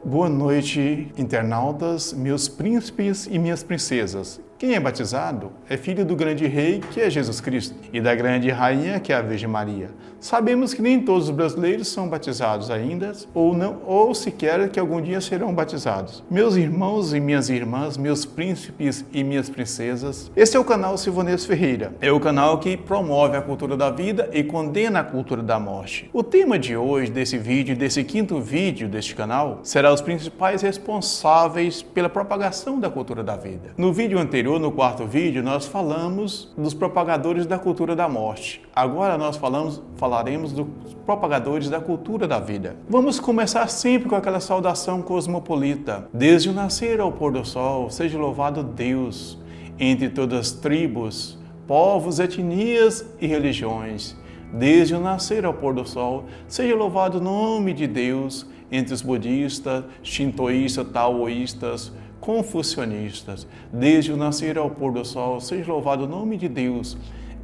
Boa noite, internautas, meus príncipes e minhas princesas. Quem é batizado é filho do grande rei, que é Jesus Cristo, e da grande rainha, que é a Virgem Maria. Sabemos que nem todos os brasileiros são batizados ainda, ou sequer que algum dia serão batizados. Meus irmãos e minhas irmãs, meus príncipes e minhas princesas, esse é o canal Silvanês Ferreira. É o canal que promove a cultura da vida e condena a cultura da morte. O tema de hoje, desse vídeo, desse quinto vídeo deste canal, será os principais responsáveis pela propagação da cultura da vida. No vídeo anterior, no quarto vídeo, nós falamos dos propagadores da cultura da morte. Agora nós falaremos dos propagadores da cultura da vida. Vamos começar sempre com aquela saudação cosmopolita. Desde o nascer ao pôr do sol, seja louvado Deus, entre todas as tribos, povos, etnias e religiões. Desde o nascer ao pôr do sol, seja louvado o nome de Deus, entre os budistas, shintoístas, taoístas, confucionistas. Desde o nascer ao pôr do sol, seja louvado o nome de Deus,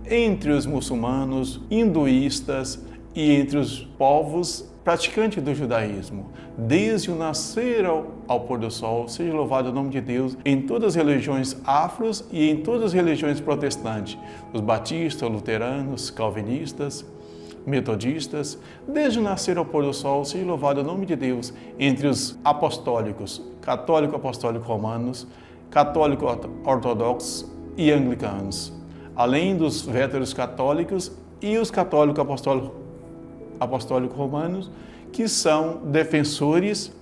entre os muçulmanos, hinduístas e entre os povos praticantes do judaísmo. Desde o nascer ao pôr do sol, seja louvado o nome de Deus em todas as religiões afros e em todas as religiões protestantes, os batistas, luteranos, calvinistas, metodistas. Desde o nascer ao pôr do sol, seja louvado o nome de Deus entre os apostólicos, católico apostólico romanos, católico ortodoxos e anglicanos, além dos véteros católicos e os católicos apostólicos romanos, que são defensores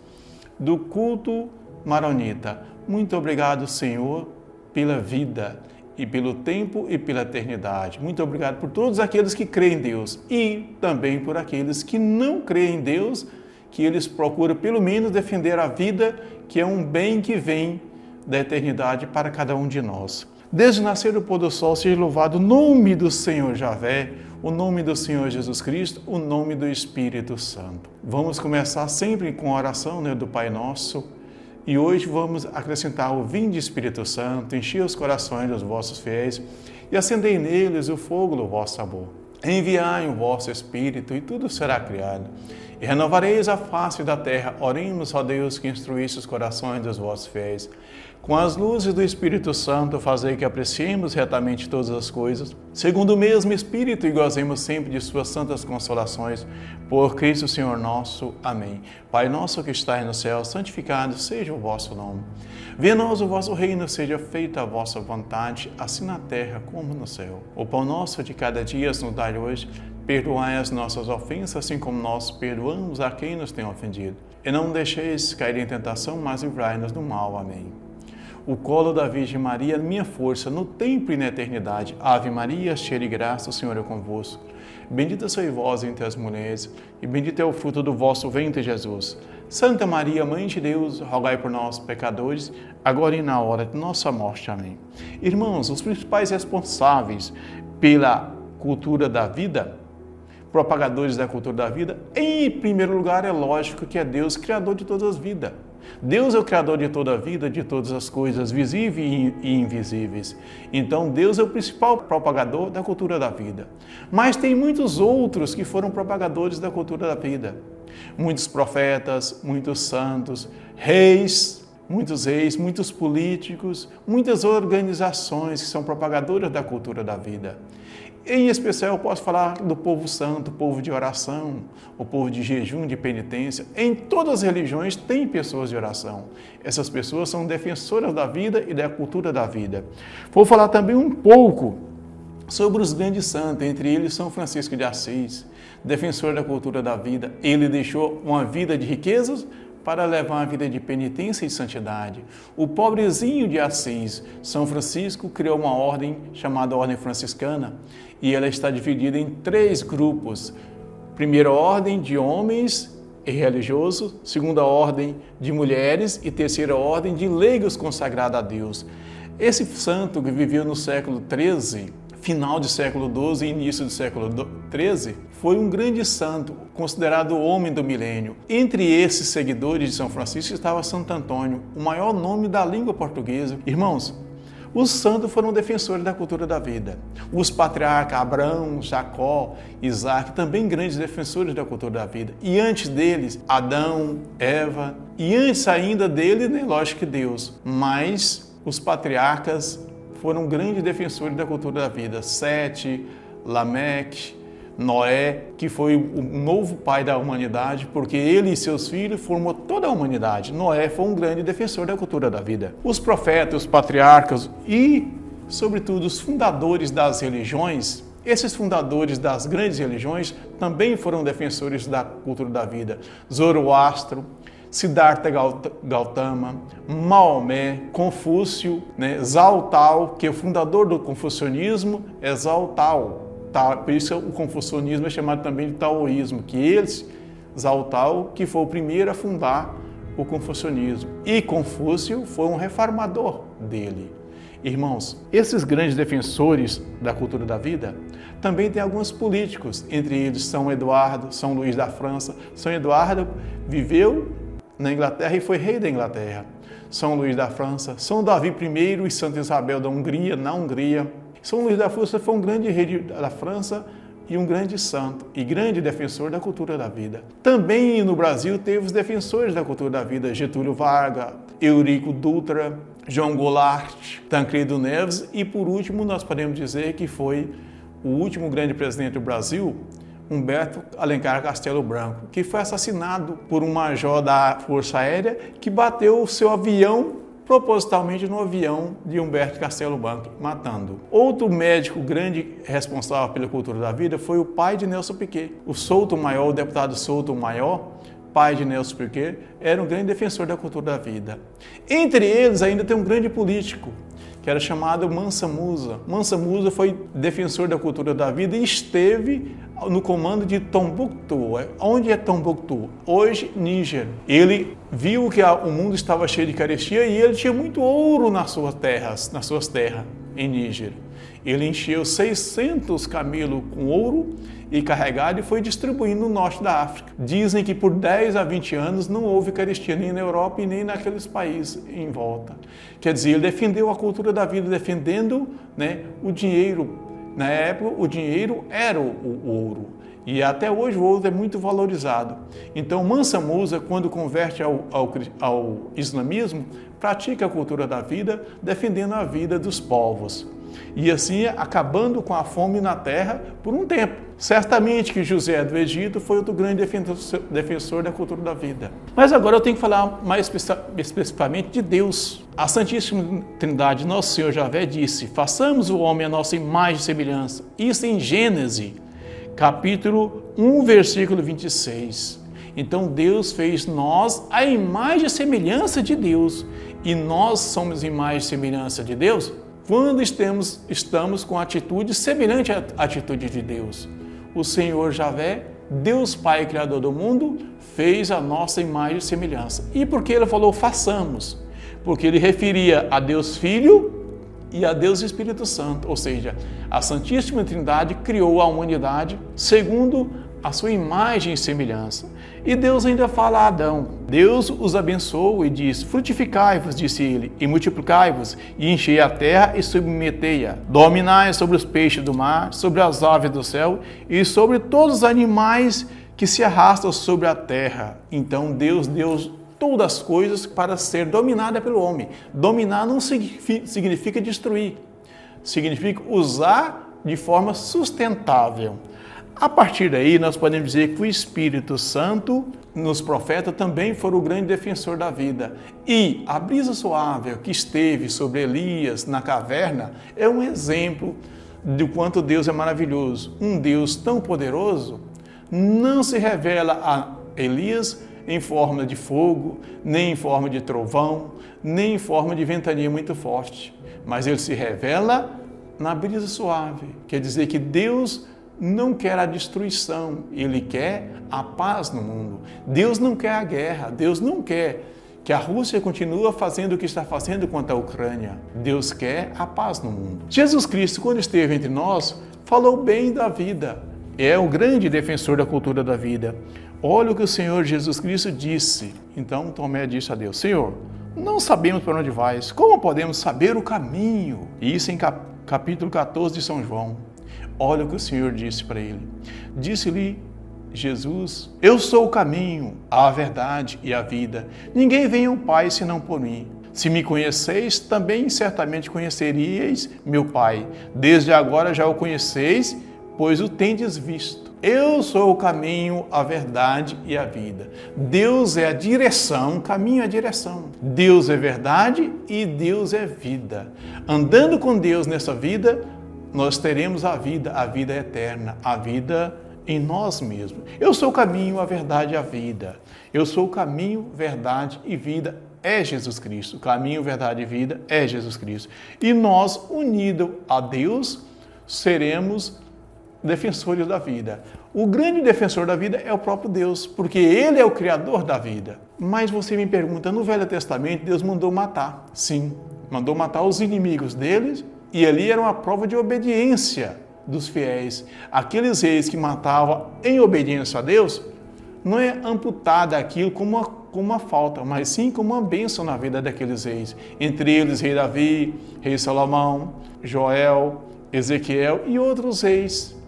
do culto maronita. Muito obrigado, Senhor, pela vida e pelo tempo e pela eternidade. Muito obrigado por todos aqueles que creem em Deus e também por aqueles que não creem em Deus, que eles procuram pelo menos defender a vida, que é um bem que vem da eternidade para cada um de nós. Desde o nascer do pôr do sol, seja louvado o nome do Senhor Javé, o nome do Senhor Jesus Cristo, o nome do Espírito Santo. Vamos começar sempre com a oração do Pai Nosso. E hoje vamos acrescentar o vinde Espírito Santo, encher os corações dos vossos fiéis e acendei neles o fogo do vosso amor. Enviai o vosso Espírito e tudo será criado. E renovareis a face da terra. Oremos, ó Deus, que instruísse os corações dos vossos fiéis. Com as luzes do Espírito Santo, fazei que apreciemos retamente todas as coisas, segundo o mesmo Espírito, e gozemos sempre de suas santas consolações. Por Cristo Senhor nosso. Amém. Pai nosso que estais no céu, santificado seja o vosso nome. Venha a nós o vosso reino, seja feita a vossa vontade, assim na terra como no céu. O pão nosso de cada dia nos dai hoje. Perdoai as nossas ofensas, assim como nós perdoamos a quem nos tem ofendido. E não deixeis cair em tentação, mas livrai-nos do mal. Amém. O colo da Virgem Maria, minha força, no tempo e na eternidade. Ave Maria, cheia de graça, o Senhor é convosco. Bendita sois vós entre as mulheres, e bendito é o fruto do vosso ventre, Jesus. Santa Maria, Mãe de Deus, rogai por nós, pecadores, agora e na hora de nossa morte. Amém. Irmãos, os principais responsáveis pela cultura da vida, propagadores da cultura da vida, em primeiro lugar, é lógico que é Deus, Criador de todas as vidas. Deus é o Criador de toda a vida, de todas as coisas visíveis e invisíveis. Então, Deus é o principal propagador da cultura da vida. Mas tem muitos outros que foram propagadores da cultura da vida. Muitos profetas, muitos santos, muitos políticos, muitas organizações que são propagadoras da cultura da vida. Em especial, eu posso falar do povo santo, o povo de oração, o povo de jejum, de penitência. Em todas as religiões tem pessoas de oração. Essas pessoas são defensoras da vida e da cultura da vida. Vou falar também um pouco sobre os grandes santos, entre eles São Francisco de Assis, defensor da cultura da vida. Ele deixou uma vida de riquezas para levar uma vida de penitência e santidade. O pobrezinho de Assis, São Francisco, criou uma ordem chamada Ordem Franciscana, e ela está dividida em 3 grupos. Primeira ordem de homens e religiosos, segunda ordem de mulheres e terceira ordem de leigos consagrados a Deus. Esse santo que viveu no século XIII, final do século XII e início do século XIII, foi um grande santo, considerado o homem do milênio. Entre esses seguidores de São Francisco estava Santo Antônio, o maior nome da língua portuguesa. Irmãos, os santos foram defensores da cultura da vida. Os patriarcas Abraão, Jacó, Isaac, também grandes defensores da cultura da vida. E antes deles, Adão, Eva E antes ainda dele, né, lógico que Deus, mas os patriarcas foram grandes defensores da cultura da vida. Sete, Lameque, Noé, que foi o novo pai da humanidade, porque ele e seus filhos formou toda a humanidade. Noé foi um grande defensor da cultura da vida. Os profetas, os patriarcas e, sobretudo, os fundadores das religiões, esses fundadores das grandes religiões também foram defensores da cultura da vida. Zoroastro, Siddhartha Gautama, Maomé, Confúcio, né, Zhao Tao, que é o fundador do confucionismo, é Zhao Tao. Por isso o confucionismo é chamado também de taoísmo, que eles, Zhao Tao, que foi o primeiro a fundar o confucionismo. E Confúcio foi um reformador dele. Irmãos, esses grandes defensores da cultura da vida também tem alguns políticos, entre eles São Eduardo, São Luís da França. São Eduardo viveu na Inglaterra e foi rei da Inglaterra. São Luís da França, São Davi I e Santa Isabel da Hungria, na Hungria. São Luís da França foi um grande rei da França e um grande santo e grande defensor da cultura da vida. Também no Brasil teve os defensores da cultura da vida, Getúlio Vargas, Eurico Dutra, João Goulart, Tancredo Neves e, por último, nós podemos dizer que foi o último grande presidente do Brasil, Humberto Alencar Castelo Branco, que foi assassinado por um major da Força Aérea que bateu o seu avião propositalmente no avião de Humberto Castelo Branco, matando. Outro médico grande responsável pela cultura da vida foi o pai de Nelson Piquet. O Souto-Maior, o deputado Souto-Maior, pai de Nelson Piquet, era um grande defensor da cultura da vida. Entre eles ainda tem um grande político, que era chamado Mansa Musa. Mansa Musa foi defensor da cultura da vida e esteve no comando de Tombuctu. Onde é Tombuctu? Hoje, Níger. Ele viu que o mundo estava cheio de carestia e ele tinha muito ouro nas suas terras, em Níger. Ele encheu 600 camelos com ouro e carregado e foi distribuindo no norte da África. Dizem que por 10 a 20 anos não houve carestia nem na Europa e nem naqueles países em volta. Quer dizer, ele defendeu a cultura da vida, defendendo, né, o dinheiro. Na época, o dinheiro era o ouro. E até hoje o ouro é muito valorizado. Então, Mansa Musa, quando converte ao islamismo, pratica a cultura da vida, defendendo a vida dos povos. E assim, acabando com a fome na terra por um tempo. Certamente que José do Egito foi outro grande defensor da cultura da vida. Mas agora eu tenho que falar mais especificamente de Deus. A Santíssima Trindade, nosso Senhor Javé, disse: façamos o homem a nossa imagem e semelhança. Isso em Gênesis, capítulo 1, versículo 26. Então Deus fez nós a imagem e semelhança de Deus. E nós somos imagem e semelhança de Deus quando estamos com atitude semelhante à atitude de Deus. O Senhor Javé, Deus Pai, Criador do mundo, fez a nossa imagem e semelhança. E por que ele falou façamos? Porque ele referia a Deus Filho e a Deus Espírito Santo, ou seja, a Santíssima Trindade criou a humanidade segundo a sua imagem e semelhança. E Deus ainda fala a Adão. Deus os abençoou e diz: frutificai-vos, disse ele, e multiplicai-vos, e enchei a terra e submetei-a. Dominai sobre os peixes do mar, sobre as aves do céu e sobre todos os animais que se arrastam sobre a terra. Então Deus deu todas as coisas para ser dominada pelo homem. Dominar não significa destruir, significa usar de forma sustentável. A partir daí, nós podemos dizer que o Espírito Santo, nos profetas, também foi o grande defensor da vida. E a brisa suave que esteve sobre Elias na caverna é um exemplo de quanto Deus é maravilhoso. Um Deus tão poderoso não se revela a Elias em forma de fogo, nem em forma de trovão, nem em forma de ventania muito forte. Mas ele se revela na brisa suave. Quer dizer que Deus não quer a destruição, Ele quer a paz no mundo. Deus não quer a guerra, Deus não quer que a Rússia continue fazendo o que está fazendo contra a Ucrânia. Deus quer a paz no mundo. Jesus Cristo, quando esteve entre nós, falou bem da vida. É o grande defensor da cultura da vida. Olha o que o Senhor Jesus Cristo disse. Então Tomé disse a Deus: Senhor, não sabemos para onde vais, como podemos saber o caminho? Isso em capítulo 14 de São João. Olha o que o Senhor disse para ele. Disse-lhe Jesus, eu sou o caminho, a verdade e a vida. Ninguém vem ao Pai senão por mim. Se me conheceis, também certamente conheceríeis meu Pai. Desde agora já o conheceis, pois o tendes visto. Eu sou o caminho, a verdade e a vida. Deus é a direção, o caminho é a direção. Deus é verdade e Deus é vida. Andando com Deus nessa vida, nós teremos a vida eterna, a vida em nós mesmos. Eu sou o caminho, a verdade e a vida. Eu sou o caminho, verdade e vida é Jesus Cristo. O caminho, verdade e vida é Jesus Cristo. E nós, unidos a Deus, seremos defensores da vida. O grande defensor da vida é o próprio Deus, porque Ele é o Criador da vida. Mas você me pergunta, no Velho Testamento, Deus mandou matar. Sim, mandou matar os inimigos deles, e ali era uma prova de obediência dos fiéis. Aqueles reis que matavam em obediência a Deus, não é amputada aquilo como uma falta, mas sim como uma bênção na vida daqueles reis. Entre eles, rei Davi, rei Salomão, Joel, Ezequiel e outros reis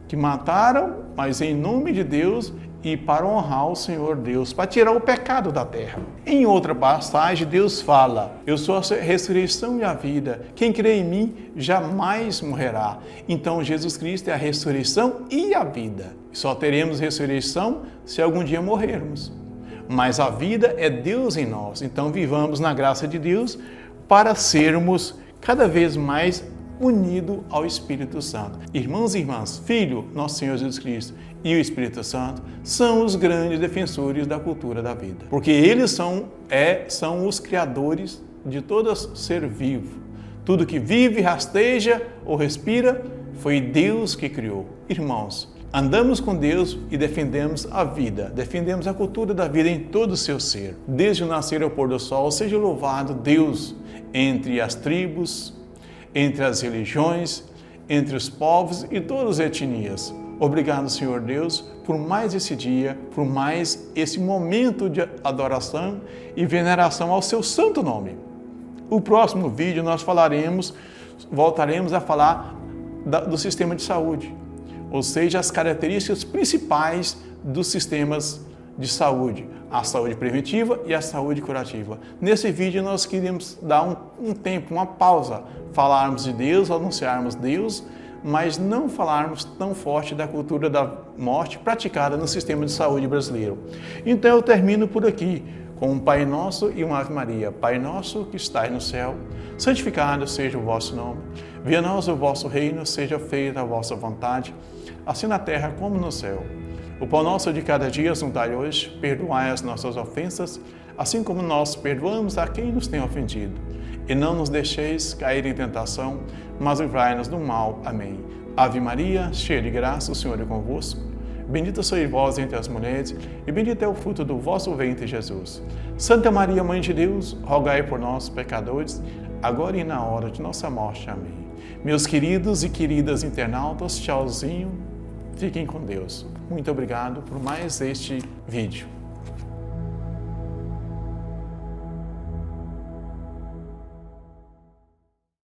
que mataram, mas em nome de Deus e para honrar o Senhor Deus, para tirar o pecado da terra. Em outra passagem, Deus fala, eu sou a ressurreição e a vida, quem crê em mim jamais morrerá. Então Jesus Cristo é a ressurreição e a vida. Só teremos ressurreição se algum dia morrermos. Mas a vida é Deus em nós, então vivamos na graça de Deus para sermos cada vez mais unido ao Espírito Santo. Irmãos e irmãs, Filho, nosso Senhor Jesus Cristo e o Espírito Santo são os grandes defensores da cultura da vida, porque eles são os criadores de todo ser vivo. Tudo que vive, rasteja ou respira foi Deus que criou. Irmãos, andamos com Deus e defendemos a vida, defendemos a cultura da vida em todo o seu ser. Desde o nascer ao pôr do sol, seja louvado Deus entre as tribos, entre as religiões, entre os povos e todas as etnias. Obrigado, Senhor Deus, por mais esse dia, por mais esse momento de adoração e veneração ao seu santo nome. O próximo vídeo nós voltaremos a falar do sistema de saúde, ou seja, as características principais dos sistemas de saúde, a saúde preventiva e a saúde curativa. Nesse vídeo nós queremos dar um tempo, uma pausa, falarmos de Deus, anunciarmos Deus, mas não falarmos tão forte da cultura da morte praticada no sistema de saúde brasileiro. Então eu termino por aqui com um Pai Nosso e uma Ave Maria. Pai nosso que estais no céu, santificado seja o vosso nome. Venha a nós o vosso reino, seja feita a vossa vontade, assim na terra como no céu. O pão nosso de cada dia nos dai hoje, perdoai as nossas ofensas, assim como nós perdoamos a quem nos tem ofendido. E não nos deixeis cair em tentação, mas livrai-nos do mal. Amém. Ave Maria, cheia de graça, o Senhor é convosco. Bendita sois vós entre as mulheres, e bendito é o fruto do vosso ventre, Jesus. Santa Maria, Mãe de Deus, rogai por nós, pecadores, agora e na hora de nossa morte. Amém. Meus queridos e queridas internautas, tchauzinho, fiquem com Deus. Muito obrigado por mais este vídeo.